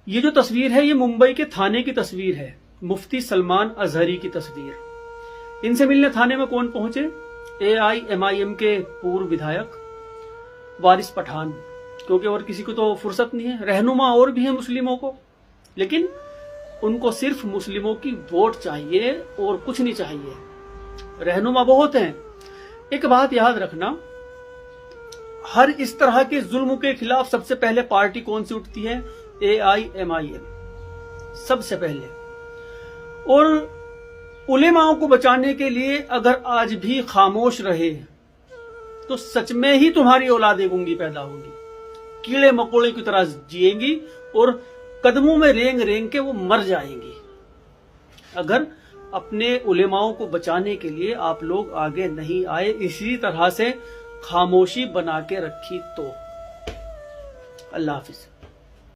ये जो तस्वीर है ये मुंबई के थाने की तस्वीर है, मुफ्ती सलमान अजहरी की तस्वीर। इनसे मिलने थाने में कौन पहुंचे? AIMIM के पूर्व विधायक वारिस पठान, क्योंकि और किसी को तो फुर्सत नहीं है। रहनुमा और भी है मुस्लिमों को, लेकिन उनको सिर्फ मुस्लिमों की वोट चाहिए और कुछ नहीं चाहिए। रहनुमा बहुत हैं। एक बात याद रखना, हर इस तरह के जुल्म के खिलाफ सबसे पहले पार्टी कौन सी उठती है? AIMIM सबसे पहले। और उलेमाओं को बचाने के लिए अगर आज भी खामोश रहे तो सच में ही तुम्हारी औलादें गूंगी पैदा होगी, कीड़े मकोड़े की तरह जिएंगी और कदमों में रेंग रेंग के वो मर जाएंगी। अगर अपने उलेमाओं को बचाने के लिए आप लोग आगे नहीं आए, इसी तरह से खामोशी बना के रखी तो। अल्लाह हाफिज।